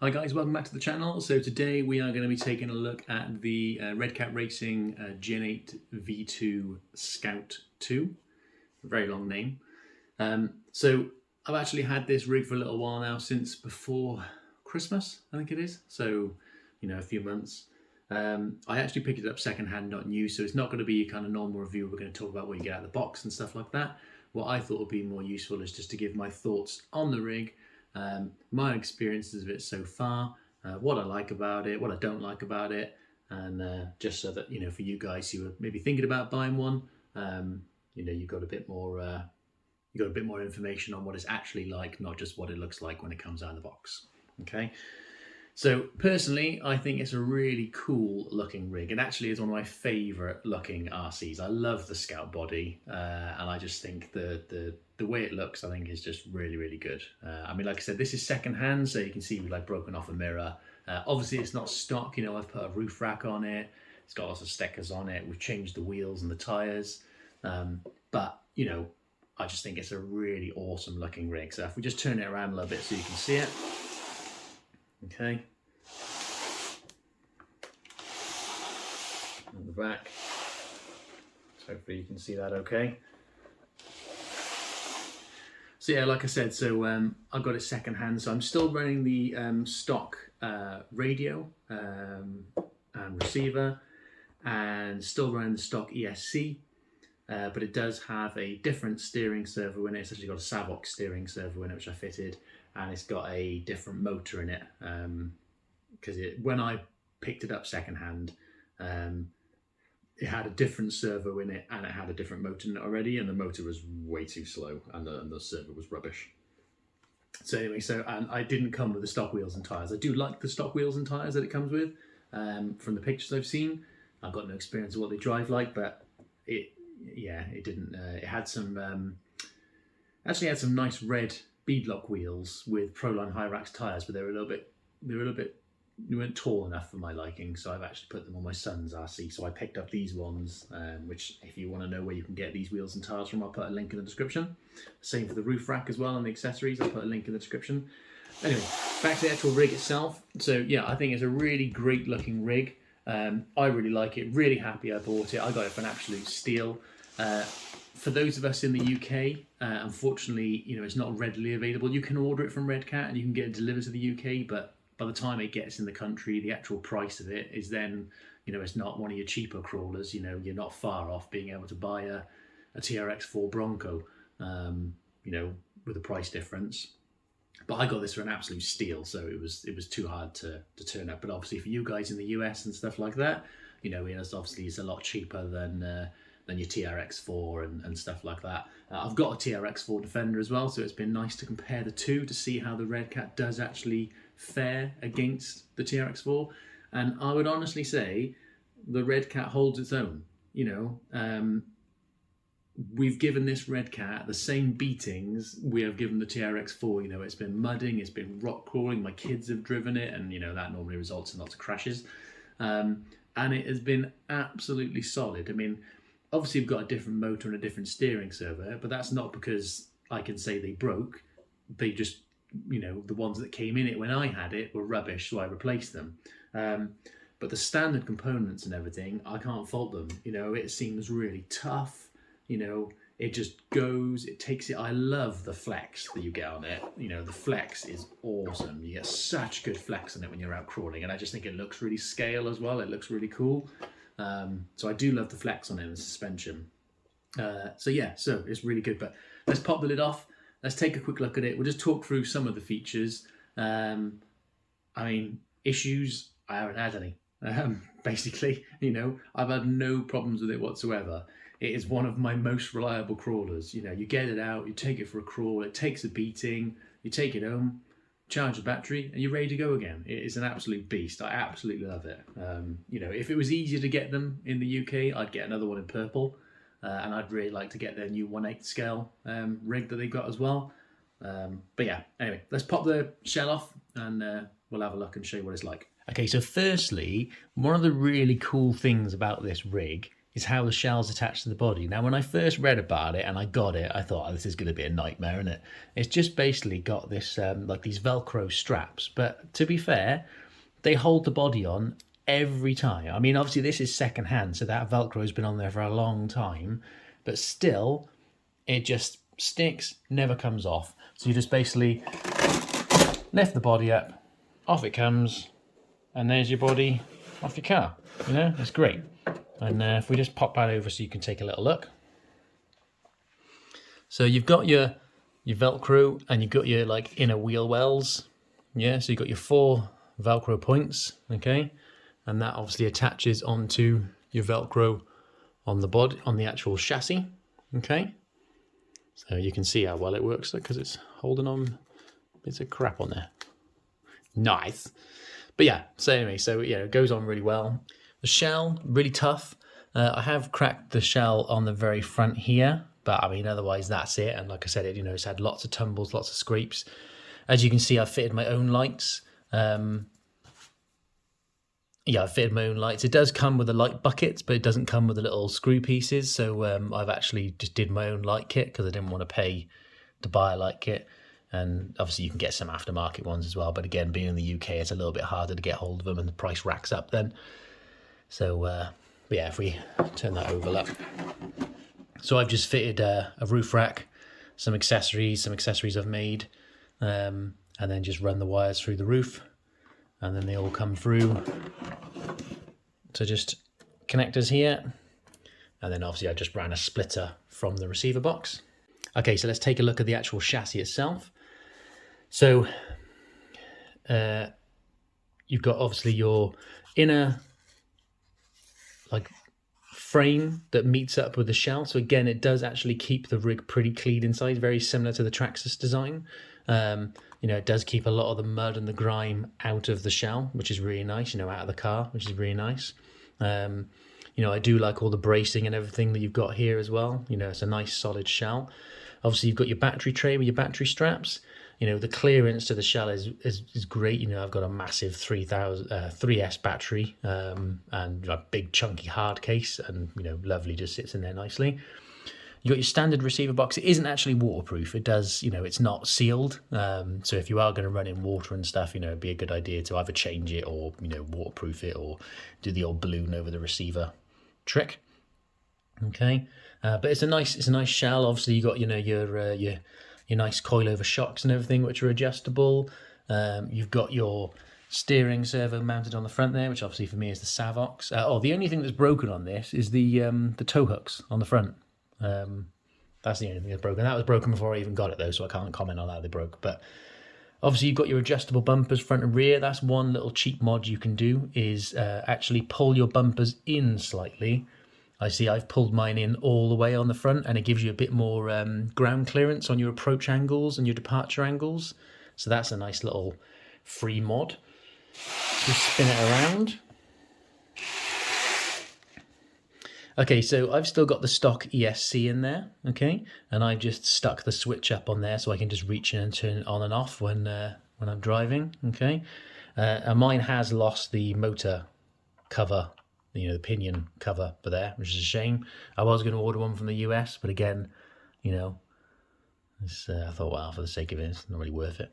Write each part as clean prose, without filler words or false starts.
Hi guys, welcome back to the channel. So today we are going to be taking a look at the Redcat Racing Gen8 V2 Scout 2. Very long name. So I've actually had this rig for a little while now, since before Christmas, I think it is. So, you know, a few months. I actually picked it up secondhand, not new, so it's not going to be a kind of normal review. We're going to talk about what you get out of the box and stuff like that. What I thought would be more useful is just to give my thoughts on the rig, my experiences of it so far, what I like about it, what I don't like about it, and just so that, you know, for you guys who are maybe thinking about buying one, you know, you've got a bit more information on what it's actually like, not just what it looks like when it comes out of the box. Okay. So personally, I think it's a really cool looking rig. It actually is one of my favourite looking RCs. I love the Scout body, and I just think the way it looks, I think, is just really, really good. I mean, like I said, this is second hand, so you can see we've like broken off a mirror. Obviously, it's not stock. You know, I've put a roof rack on it. It's got lots of stickers on it. We've changed the wheels and the tyres, but you know, I just think it's a really awesome looking rig. So if we just turn it around a little bit so you can see it. Okay. On the back. So hopefully you can see that okay. So yeah, like I said, so I got it second hand. So I'm still running the stock radio and receiver, and still running the stock ESC. But it does have a different steering servo in it. It's actually got a Savox steering servo in it, which I fitted. And it's got a different motor in it, because when I picked it up secondhand, it had a different servo in it and it had a different motor in it already, and the motor was way too slow and the servo was rubbish. So anyway, and I didn't come with the stock wheels and tyres. I do like the stock wheels and tyres that it comes with. From the pictures I've seen, I've got no experience of what they drive like, but it didn't. It had some, actually had some nice red beadlock wheels with Proline Hyrax tyres, but they weren't tall enough for my liking, so I've actually put them on my son's RC. So I picked up these ones, which if you want to know where you can get these wheels and tyres from, I'll put a link in the description. Same for the roof rack as well, and the accessories, I'll put a link in the description. Anyway, back to the actual rig itself. So yeah, I think it's a really great looking rig. I really like it, really happy I bought it. I got it for an absolute steal. For those of us in the UK, unfortunately, you know, it's not readily available. You can order it from Redcat and you can get it delivered to the UK, but by the time it gets in the country, the actual price of it is then, you know, it's not one of your cheaper crawlers. You know, you're not far off being able to buy a TRX4 Bronco, you know, with a price difference. But I got this for an absolute steal, so it was too hard to turn up. But obviously for you guys in the US and stuff like that, you know, obviously it's a lot cheaper than your TRX4 and stuff like that. I've got a TRX4 Defender as well, so it's been nice to compare the two to see how the Redcat does actually fare against the TRX4. And I would honestly say the Redcat holds its own. You know, we've given this Redcat the same beatings we have given the TRX4. You know, it's been mudding, it's been rock crawling, my kids have driven it, and you know, that normally results in lots of crashes. And it has been absolutely solid. I mean, obviously we've got a different motor and a different steering servo, but that's not because I can say they broke. They just, you know, the ones that came in it when I had it were rubbish, so I replaced them. But the standard components and everything, I can't fault them. You know, it seems really tough. You know, it just goes, it takes it. I love the flex that you get on it. You know, the flex is awesome. You get such good flex on it when you're out crawling, and I just think it looks really scale as well. It looks really cool. So I do love the flex on it and the suspension. So yeah, so it's really good. But let's pop the lid off. Let's take a quick look at it. We'll just talk through some of the features. I mean, issues, I haven't had any. Basically, you know, I've had no problems with it whatsoever. It is one of my most reliable crawlers. You know, you get it out, you take it for a crawl, it takes a beating, you take it home, charge the battery, and you're ready to go again. It is an absolute beast. I absolutely love it. You know, if it was easier to get them in the UK, I'd get another one in purple, and I'd really like to get their new 1/8 scale rig that they've got as well. But yeah, anyway, let's pop the shell off and we'll have a look and show you what it's like. Okay, so firstly, one of the really cool things about this rig is how the shell's attached to the body. Now, when I first read about it and I got it, I thought, oh, this is going to be a nightmare, isn't it? It's just basically got this, like these Velcro straps. But to be fair, they hold the body on every time. I mean, obviously this is second hand, so that Velcro's been on there for a long time, but still, it just sticks, never comes off. So you just basically lift the body up, off it comes, and there's your body off your car. You know, it's great. And if we just pop that over so you can take a little look. So you've got your Velcro and you've got your like inner wheel wells. Yeah, so you've got your 4 Velcro points, okay? And that obviously attaches onto your Velcro on the body, on the actual chassis, okay? So you can see how well it works because it's holding on bits of crap on there. Nice. But yeah, so anyway, so yeah, it goes on really well. The shell, really tough. I have cracked the shell on the very front here, but I mean, otherwise that's it. And like I said, it's had lots of tumbles, lots of scrapes. As you can see, I've fitted my own lights. Yeah, I've fitted my own lights. It does come with the light buckets, but it doesn't come with the little screw pieces. So I've actually just did my own light kit because I didn't want to pay to buy a light kit. And obviously you can get some aftermarket ones as well. But again, being in the UK, it's a little bit harder to get hold of them and the price racks up then. So, but yeah, if we turn that over, look. So I've just fitted a roof rack, some accessories I've made, and then just run the wires through the roof. And then they all come through to just connectors here. And then obviously I just ran a splitter from the receiver box. Okay, so let's take a look at the actual chassis itself. So you've got obviously your inner like frame that meets up with the shell. So again, it does actually keep the rig pretty clean inside, very similar to the Traxxas design. It does keep a lot of the mud and the grime out of the shell, which is really nice, out of the car, which is really nice. I do like all the bracing and everything that you've got here as well. It's a nice solid shell. Obviously, you've got your battery tray with your battery straps. The clearance to the shell is great. I've got a massive 3S battery and a big chunky hard case, and lovely, just sits in there nicely. You got your standard receiver box. It isn't actually waterproof. It does, it's not sealed. So if you are going to run in water and stuff, it'd be a good idea to either change it or waterproof it, or do the old balloon over the receiver trick. Okay, but it's a nice shell. Obviously, you got your nice coilover shocks and everything, which are adjustable. You've got your steering servo mounted on the front there, which obviously for me is the Savox. The only thing that's broken on this is the tow hooks on the front. That's the only thing that's broken. That was broken before I even got it though, so I can't comment on how they broke. But obviously you've got your adjustable bumpers front and rear. That's one little cheap mod you can do, is actually pull your bumpers in slightly. I see I've pulled mine in all the way on the front, and it gives you a bit more ground clearance on your approach angles and your departure angles. So that's a nice little free mod. Just spin it around. Okay, so I've still got the stock ESC in there, okay, and I've just stuck the switch up on there so I can just reach in and turn it on and off when I'm driving, okay. And mine has lost the motor cover, the pinion cover for there, which is a shame. I was going to order one from the US, but again, I thought, well, for the sake of it, it's not really worth it.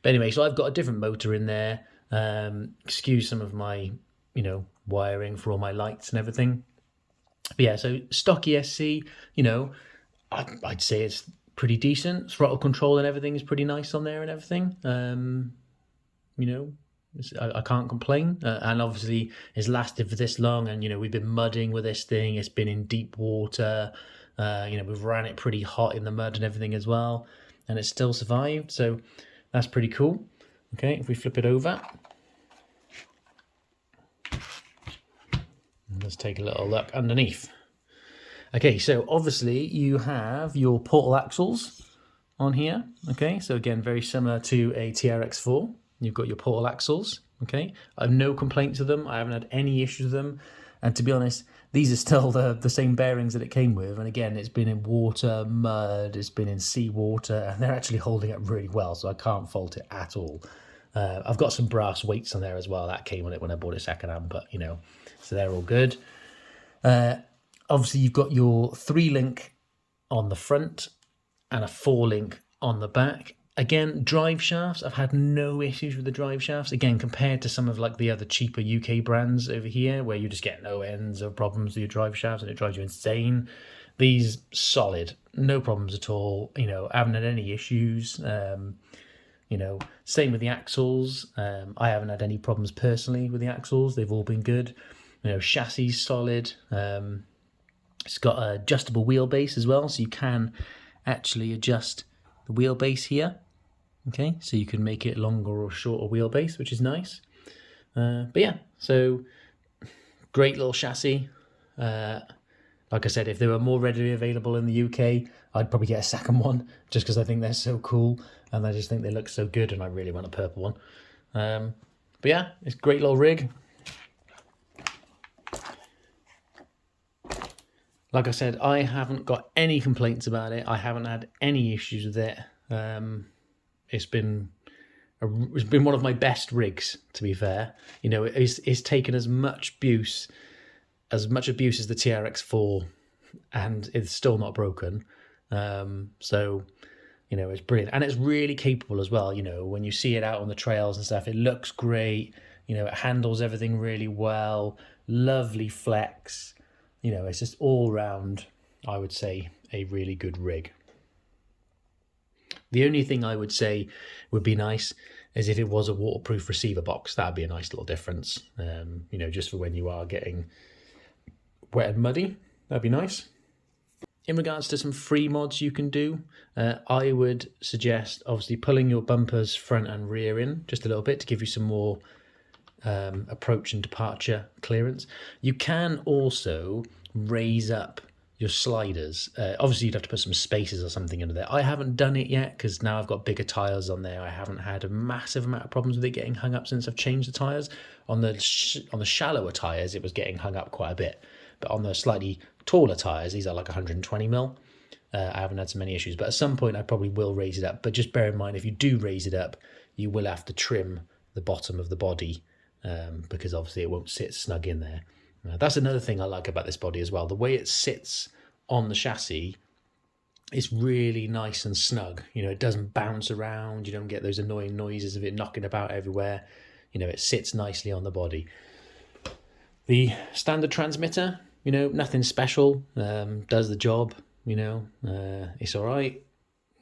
But anyway, so I've got a different motor in there. Excuse some of my, wiring for all my lights and everything. But yeah, so stock ESC, I'd say it's pretty decent. Throttle control and everything is pretty nice on there and everything. I can't complain. And obviously it's lasted for this long, and, we've been mudding with this thing. It's been in deep water. We've ran it pretty hot in the mud and everything as well, and it still survived. So that's pretty cool. Okay, if we flip it over. Let's take a little look underneath. Okay, so obviously you have your portal axles on here. Okay, so again, very similar to a TRX4. You've got your portal axles. Okay, I have no complaints with them. I haven't had any issues with them. And to be honest, these are still the same bearings that it came with. And again, it's been in water, mud, it's been in seawater, and they're actually holding up really well. So I can't fault it at all. I've got some brass weights on there as well. That came on it when I bought it secondhand, but so they're all good. obviously you've got your 3-link on the front and a 4-link on the back. Again, drive shafts, I've had no issues with the drive shafts. Again, compared to some of like the other cheaper UK brands over here, where you just get no ends of problems with your drive shafts and it drives you insane. These solid, no problems at all. You know, I haven't had any issues. You know, same with the axles. I haven't had any problems personally with the axles. They've all been good. You know, chassis solid. It's got an adjustable wheelbase as well, so you can actually adjust the wheelbase here. Okay, so you can make it longer or shorter wheelbase, which is nice. But yeah, so great little chassis. Like I said, if they were more readily available in the UK, I'd probably get a second one, just because I think they're so cool, and I just think they look so good, and I really want a purple one. But yeah, it's a great little rig. Like I said, I haven't got any complaints about it. I haven't had any issues with it. It's been one of my best rigs, to be fair. You know, it's taken as much abuse as the TRX4, and it's still not broken. So, you know, it's brilliant, and it's really capable as well. You know, when you see it out on the trails and stuff, it looks great. You know, it handles everything really well. Lovely flex. You know, it's just all round, I would say, a really good rig. The only thing I would say would be nice is if it was a waterproof receiver box. That'd be a nice little difference. You know, just for when you are getting wet and muddy, that'd be nice. In regards to some free mods you can do, I would suggest obviously pulling your bumpers front and rear in just a little bit to give you some more approach and departure clearance. You can also raise up your sliders. Obviously you'd have to put some spacers or something under there. I haven't done it yet because now I've got bigger tires on there. I haven't had a massive amount of problems with it getting hung up since I've changed the tires. On the shallower tires it was getting hung up quite a bit, but on the slightly taller tires, these are like 120mm, I haven't had so many issues. But at some point I probably will raise it up, but just bear in mind if you do raise it up, you will have to trim the bottom of the body, because obviously it won't sit snug in there. That's another thing I like about this body as well. The way it sits on the chassis is really nice and snug. You know, it doesn't bounce around. You don't get those annoying noises of it knocking about everywhere. You know, it sits nicely on the body. The standard transmitter, you know, nothing special. Does the job, you know. It's all right.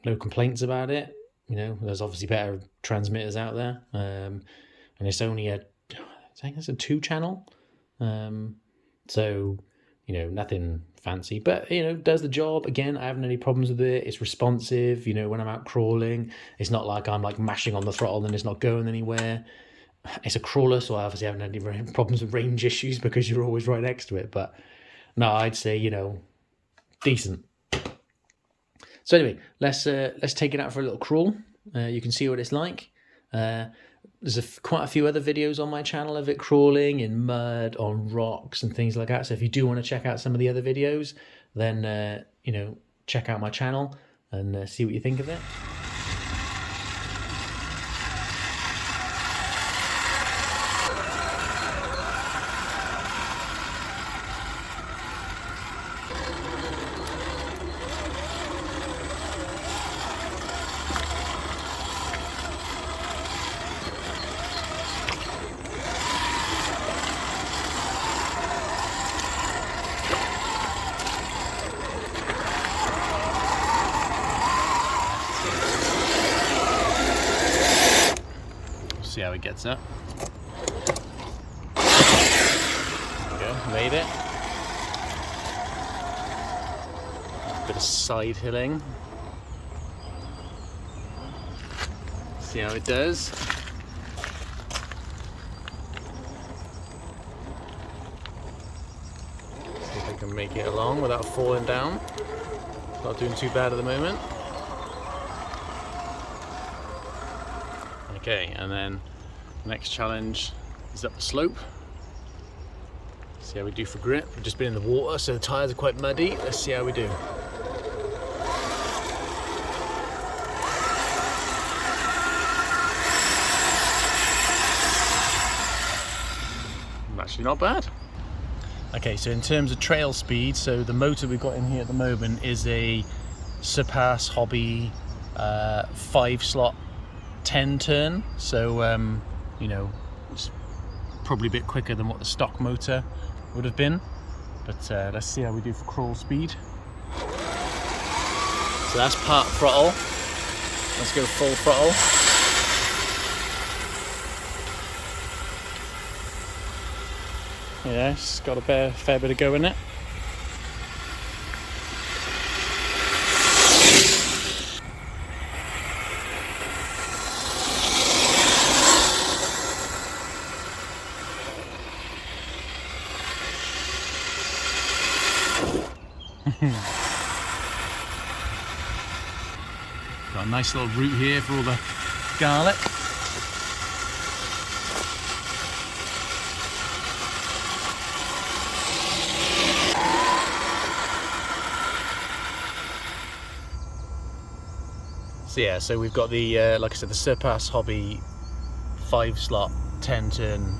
No complaints about it. You know, there's obviously better transmitters out there. And it's only I think it's a 2-channel. So, you know, nothing fancy, but, you know, does the job. Again, I haven't any problems with it. It's responsive, you know, when I'm out crawling. It's not like I'm like mashing on the throttle and it's not going anywhere. It's a crawler, so I obviously haven't had any problems with range issues because you're always right next to it. But no, I'd say, you know, decent. So anyway, let's take it out for a little crawl. You can see what it's like. There's quite a few other videos on my channel of it crawling in mud, on rocks and things like that. So if you do want to check out some of the other videos, then, you know, check out my channel and see what you think of it. See how it gets up. There we go, made it. A bit of side hilling. See how it does. See if I can make it along without falling down. Not doing too bad at the moment. Okay, and then the next challenge is up the slope. See how we do for grip. We've just been in the water, so the tyres are quite muddy. Let's see how we do. Actually not bad. Okay, so in terms of trail speed, so the motor we've got in here at the moment is a Surpass Hobby 5-slot 10 turn. So, you know, it's probably a bit quicker than what the stock motor would have been. But let's see how we do for crawl speed. So that's part throttle. Let's go full throttle. Yeah, it's got a fair bit of go in it. Got a nice little route here for all the garlic. So yeah, so we've got the, like I said, the Surpass Hobby 5-slot 10-turn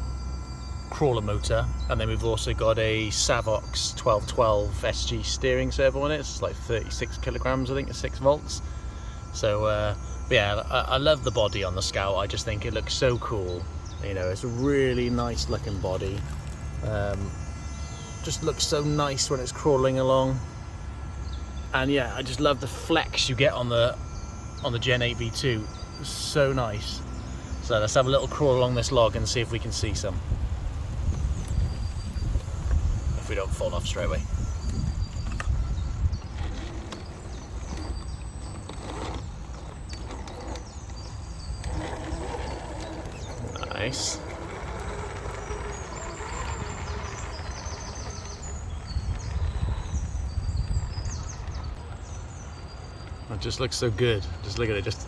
crawler motor, and then we've also got a Savox 1212 SG steering servo on it. It's like 36 kilograms, I think, at 6 volts. So yeah, I love the body on the Scout. I just think it looks so cool. You know, it's a really nice looking body. Just looks so nice when it's crawling along. And yeah, I just love the flex you get on the Gen8 V2. It's so nice. So let's have a little crawl along this log and see if we can see some. If we don't fall off straight away. Nice. It just looks so good. Just look at it, just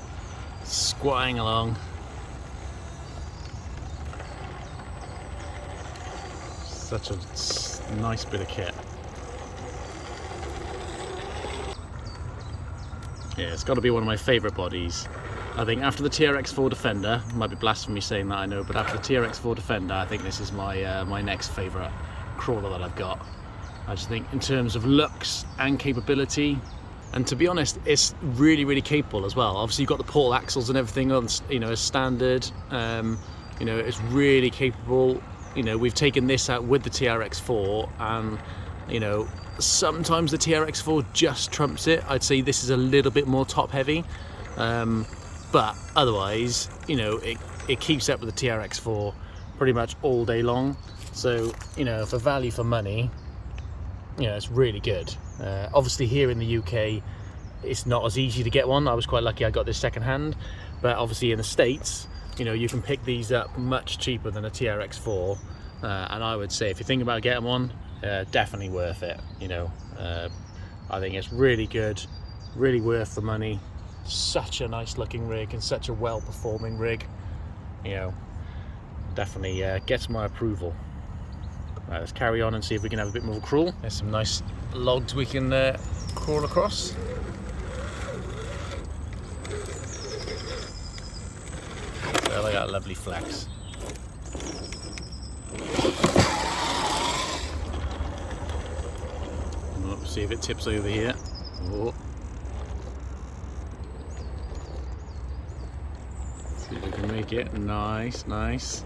squatting along. Such a nice bit of kit. Yeah, it's got to be one of my favourite bodies. I think after the TRX4 Defender, might be blasphemy saying that, I know, but after the TRX4 Defender, I think this is my my next favourite crawler that I've got. I just think in terms of looks and capability, and to be honest, it's really, really capable as well. Obviously, you've got the portal axles and everything on, you know, as standard. You know, it's really capable. You know, we've taken this out with the TRX4, and you know, sometimes the TRX4 just trumps it. I'd say this is a little bit more top heavy, but otherwise, you know, it keeps up with the TRX4 pretty much all day long. So, you know, for value for money, you know, it's really good. Obviously here in the UK, it's not as easy to get one. I was quite lucky I got this second hand, but obviously in the States, you know, you can pick these up much cheaper than a TRX4, and I would say if you're thinking about getting one, definitely worth it. You know, I think it's really good, really worth the money. Such a nice looking rig and such a well performing rig. You know, definitely gets my approval. Right, let's carry on and see if we can have a bit more crawl. There's some nice logs we can crawl across. So they got a lovely flex. Oh, see if it tips over here. Oh. See if we can make it. Nice, nice.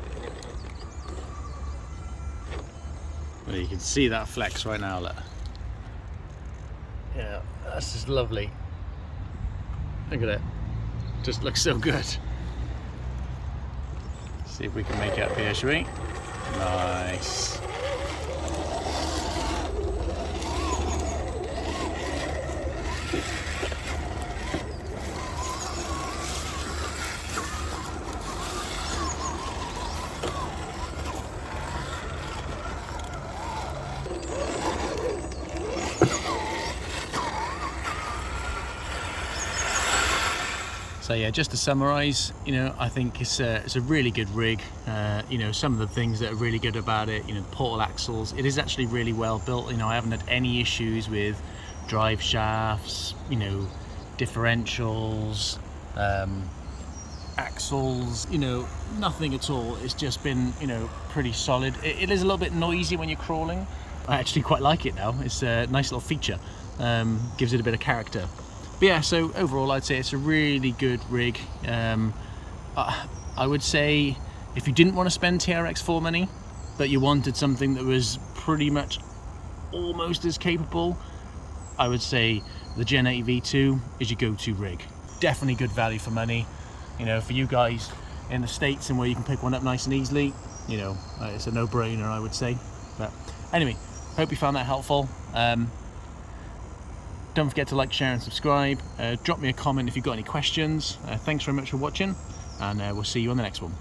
Well, you can see that flex right now, look. Yeah, that's just lovely. Look at it. Just looks so good. See if we can make it up here, shall we? Nice. So yeah, just to summarise, you know, I think it's a really good rig. You know, some of the things that are really good about it, you know, the portal axles, it is actually really well built. You know, I haven't had any issues with drive shafts, you know, differentials, axles, you know, nothing at all. It's just been, you know, pretty solid. It is a little bit noisy when you're crawling, I actually quite like it now. It's a nice little feature, gives it a bit of character. But yeah, so overall I'd say it's a really good rig. I would say if you didn't want to spend TRX4 money, but you wanted something that was pretty much almost as capable, I would say the Gen 8 V2 is your go-to rig. Definitely good value for money. You know, for you guys in the States and where you can pick one up nice and easily, you know, it's a no-brainer, I would say. But anyway, hope you found that helpful. Don't forget to like, share and subscribe. Drop me a comment if you've got any questions. Thanks very much for watching, and we'll see you on the next one.